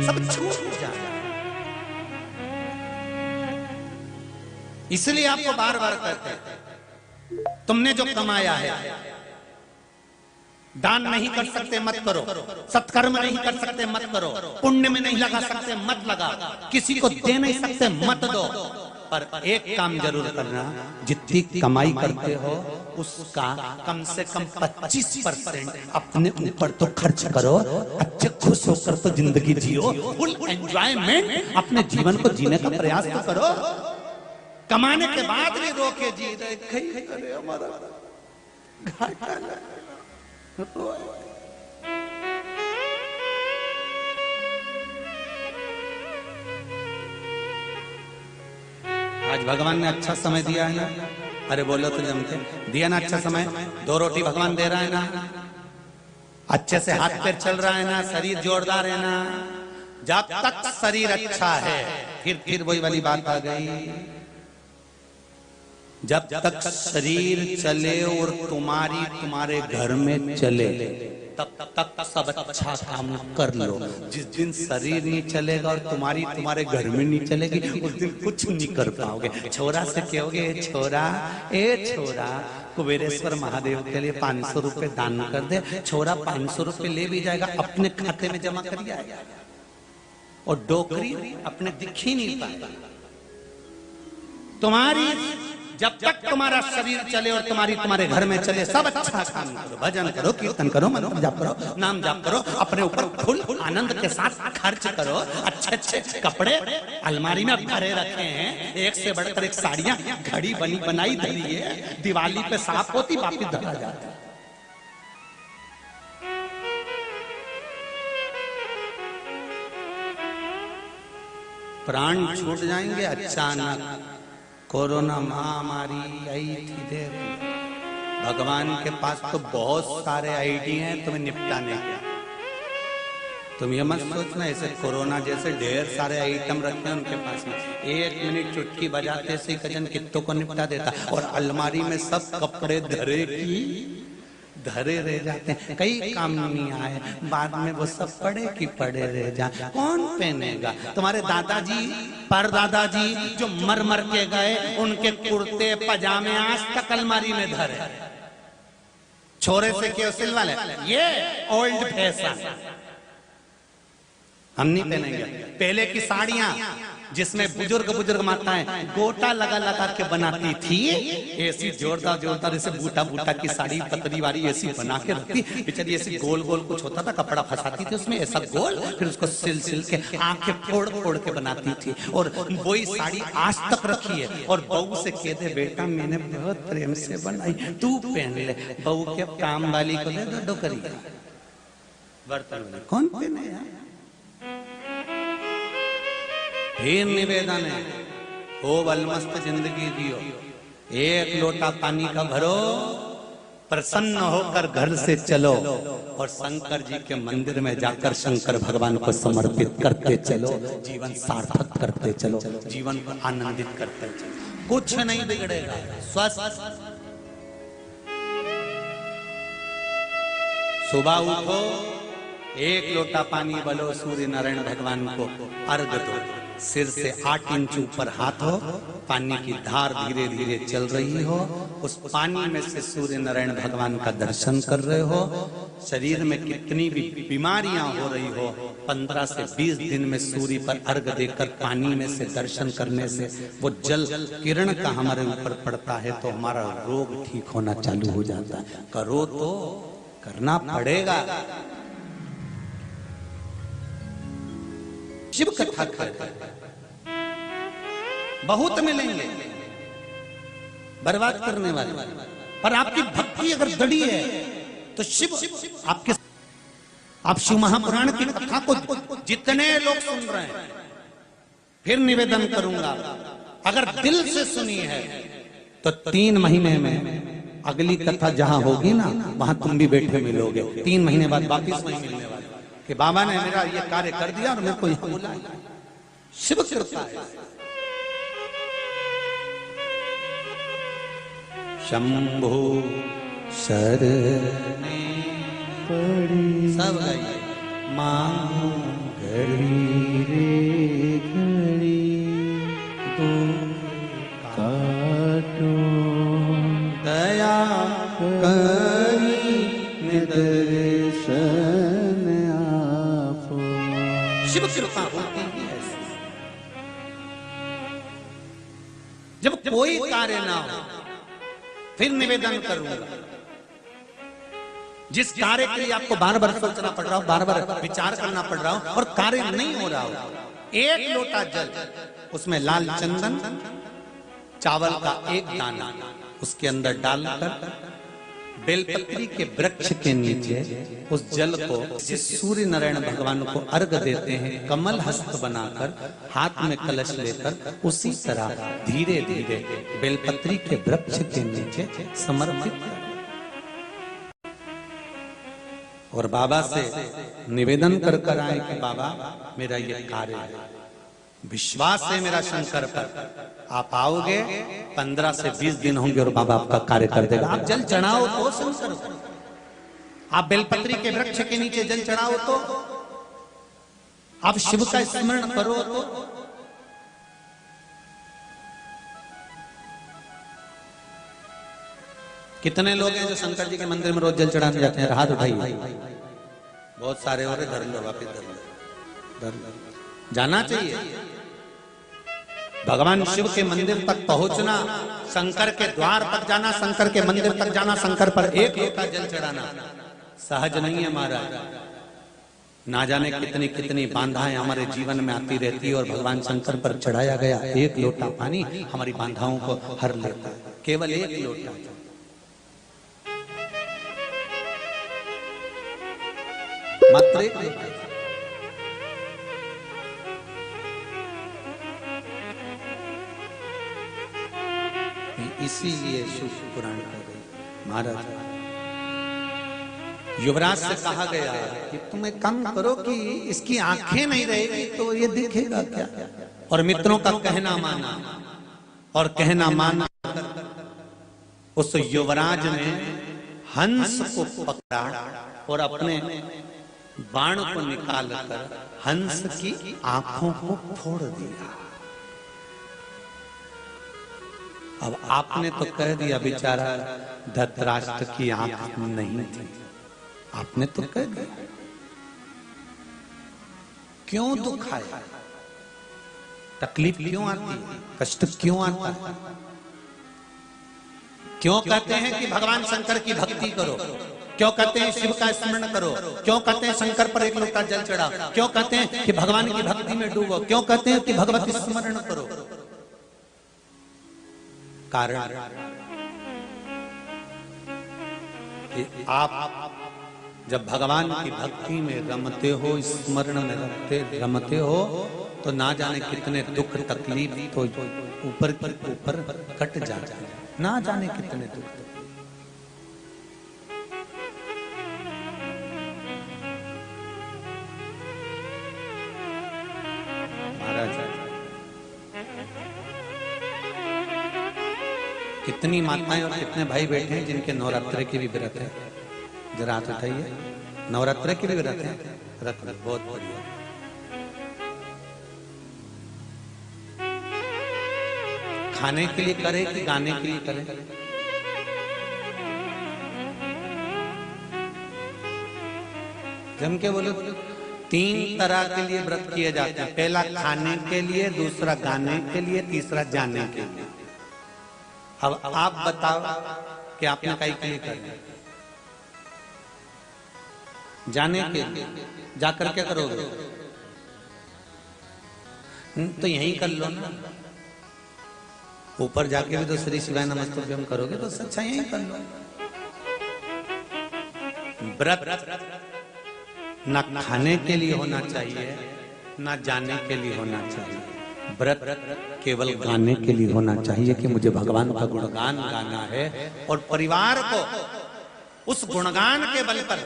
सब छूट जाए। इसलिए आपको बार बार कहते हैं, तुमने जो कमाया है, दान नहीं कर सकते मत करो, सत्कर्म नहीं कर सकते मत करो, पुण्य में नहीं लगा सकते मत लगा, किसी को दे नहीं सकते मत दो, पर एक काम जरूर करना, जितनी कमाई करते हो उसका कम से कम 25% अपने ऊपर तो खर्च करो। अच्छे खुश होकर तो जिंदगी जियो, फुल एंजॉयमेंट अपने जीवन को जीने का प्रयास तो करो। कमाने के बाद भी रोके जी रहे, हमारा घाटा आज भगवान ने अच्छा समय दिया है ना, अरे बोलो तो जमते, दिया ना अच्छा समय, 2 रोटी भगवान दे रहा है ना, अच्छे से हाथ पैर चल रहा है ना, शरीर जोरदार है ना। जब तक शरीर अच्छा है, फिर वही वाली बात आ गई, जब तक शरीर चले और तुम्हारे घर में चले, तब तक सब अच्छा काम कर लो। जिस दिन शरीर नहीं चलेगा और तुम्हारे घर में नहीं चलेगी, उस दिन कुछ नहीं कर पाओगे। छोरा से कहोगे, छोरा कुबेरेश्वर महादेव के लिए 500 रुपए दान कर दे, छोरा 500 रुपए ले भी जाएगा, अपने खाते में जमा कर आएगा, और डोकरी अपने दिख ही नहीं पाएगा। जब तक तुम्हारा शरीर चले और तुम्हारे घर में चले, सब अच्छा काम करो, भजन करो, कीर्तन करो, मंत्र जाप करो, नाम जाप करो, अपने ऊपर फुल आनंद के साथ खर्च करो। अच्छे कपड़े अलमारी में भरे रखे हैं, एक से बढ़कर एक साड़ियां, घड़ी बनी बनाई धरी है, दिवाली पे साफ होती, वापिस धरा जाता। प्राण छूट जाएंगे अचानक। कोरोना महामारी आई थी, देखो भगवान के पास तो बहुत सारे आइडिया हैं तुम्हें निपटाने के। तुम ये मत सोचना ऐसे कोरोना जैसे ढेर सारे आइटम रखे हैं उनके पास में, 1 मिनट चुटकी बजाते से कजन कित्तों को निपटा देता। और अलमारी में सब कपड़े धरे रह जाते हैं, कई काम नहीं आए, बाद में वो सब पड़े रह जाए, कौन पहनेगा? तुम्हारे दादाजी परदादाजी जो मर के गए, उनके कुर्ते पजामे आज तक अलमारी में धरे। छोरे से क्यों सिलवा ले, ये ओल्ड फैशन, हम नहीं पहनेंगे। पहले की साड़ियां जिसमें बुजुर्ग माताएं गोटा लगा के बनाती थी, ऐसी जोरदार ऐसे बूटा की साड़ी पतली वाली ऐसी बना के रखती, बेचारी ऐसी गोल कुछ होता था, कपड़ा फंसाती थी उसमें ऐसा गोल, फिर उसको सिल के आंखें फोड़ के बनाती थी। और वही साड़ी आज तक रखी है। और बहू से कहते, बेटा मैंने बहुत प्रेम से बनाई, तू पहन ले। बहू के काम वाली को दे दो डोकरी, बर्तन कौन पहने यार। फिर निवेदन है, खूब अलमस्त जिंदगी जियो, 1 लोटा पानी का भरो, प्रसन्न होकर घर से चलो, और शंकर जी के मंदिर में जाकर शंकर भगवान को समर्पित करते चलो, जीवन सार्थक करते चलो, जीवन को आनंदित करते चलो, कुछ नहीं बिगड़ेगा। स्वस्थ सुबह उठो, 1 लोटा पानी भलो, सूर्य नारायण भगवान को अर्घ दो, सिर से 8 इंच ऊपर हाथ हो, पानी की धार धीरे धीरे चल रही हो, उस पानी में से सूर्य नारायण भगवान का दर्शन कर रहे हो। शरीर में कितनी भी बीमारियां हो रही हो, 15 से 20 दिन में सूर्य पर अर्घ देकर पानी में से दर्शन करने से वो जल किरण का हमारे ऊपर पड़ता है, तो हमारा रोग ठीक होना चालू हो जाता है। करो तो करना पड़ेगा। शिव कथा कर बहुत मिलेंगे बर्बाद करने वाले, पर आपकी भक्ति अगर दड़ी है तो शिव आपके। आप शिव महापुराण की कथा को जितने लोग सुन रहे हैं, फिर निवेदन करूंगा, अगर दिल से सुनी है तो 3 महीने में अगली कथा जहां होगी ना, वहां तुम भी बैठे मिलोगे। 3 महीने बाद वापिस वहीं मिलने वाले कि बाबा ने मेरा ये कार्य कर दिया और मेरे को यहाँ बुलाया। शिव कृपा है। शंभु शरणे पड़ी सब गई मां घड़ी शिव कृपा होती ही ऐसी। जब कोई कार्य ना हो फिर निवेदन करूंगा, जिस कार्य के लिए आपको बार बार सोचना पड़ रहा हो, बार बार विचार करना पड़ रहा हो और कार्य नहीं हो रहा हो, एक लोटा जल, उसमें लाल चंदन, चावल का एक दाना उसके अंदर डालकर बेलपत्री के वृक्ष के नीचे उस जल को जिस सूर्य नारायण भगवान को अर्घ देते हैं, कमल हस्त बनाकर हाथ में कलश लेकर उसी तरह धीरे धीरे बेलपत्री के वृक्ष के नीचे समर्पित कर और बाबा से निवेदन कर कर आए कि बाबा मेरा ये कार्य है, विश्वास है मेरा शंकर पर, आप आओगे 15 से 20 दिन होंगे और बाबा आपका कार्य कर देगा। आप जल चढ़ाओ तो शंकर को, आप बेलपत्री के वृक्ष के नीचे जल चढ़ाओ तो, आप शिव का स्मरण करो तो। कितने लोग हैं जो शंकर जी के मंदिर में रोज जल चढ़ाने जाते हैं? हाथ उठाइए। बहुत सारे हो रहे, धर लो, वापिस धर लो। जाना चाहिए भगवान शिव के मंदिर तक पहुंचना, शंकर के द्वार तक जाना, शंकर के मंदिर तक जाना, शंकर पर एक लोटा जल चढ़ाना सहज नहीं है महाराज। ना जाने कितनी कितनी बाधाएं हमारे जीवन में आती रहती है और भगवान शंकर पर चढ़ाया गया एक लोटा पानी हमारी बाधाओं को हर लेता है। केवल एक लोटा, मात्र एक लोटा। इसीलिए शिव पुराण कर गई महाराज। युवराज से कहा गया कि तुम एक काम करो कि इसकी आंखें नहीं रहेगी तो ये दिखेगा क्या? और मित्रों का कहना माना और कहना माना उस युवराज ने हंस को पकड़ा और अपने बाण को निकालकर हंस की आंखों को फोड़ दिया। अब आपने तो कह दिया बेचारा धृतराष्ट्र की आंख नहीं थी, आपने तो कह दिया, क्यों दुख आया, तकलीफ क्यों आती है, कष्ट क्यों आता है? क्यों कहते हैं कि भगवान शंकर की भक्ति करो, क्यों कहते हैं शिव का स्मरण करो, क्यों कहते हैं शंकर पर एक लोटा जल चढ़ाओ, क्यों कहते हैं कि भगवान की भक्ति में डूबो, क्यों कहते हैं कि भगवती स्मरण करो? कारण कि आप जब भगवान की भक्ति में रमते हो, स्मरण में रमते हो, तो ना जाने कितने दुख तकलीफ तो ऊपर की ऊपर कट जाते हैं, ना जाने कितने दुख। कितनी माताएं और कितने भाई बैठे हैं जिनके नवरात्रे की भी व्रत है? जरा हाथ उठाइए। नवरात्रे की भी व्रत है? व्रत बहुत बढ़िया। खाने के लिए करे कि गाने के लिए करे? जम के बोलो। 3 तरह के लिए व्रत किए जाते हैं। पहला खाने के लिए, दूसरा गाने के लिए, तीसरा जाने के लिए। अब आप बताओ कि आपने कहीं के लिए करना? जाने के लिए जाकर क्या करोगे? तो यहीं कर लो ना। ऊपर जाके भी तो श्री शिवाय नमस्तुभ्यम करोगे तो अच्छा यहीं कर लो। व्रत ना खाने के लिए होना चाहिए, ना जाने के लिए होना चाहिए। व्रत केवल गाने के लिए होना चाहिए कि मुझे भगवान का गुणगान गाना है और परिवार को उस गुणगान के बल पर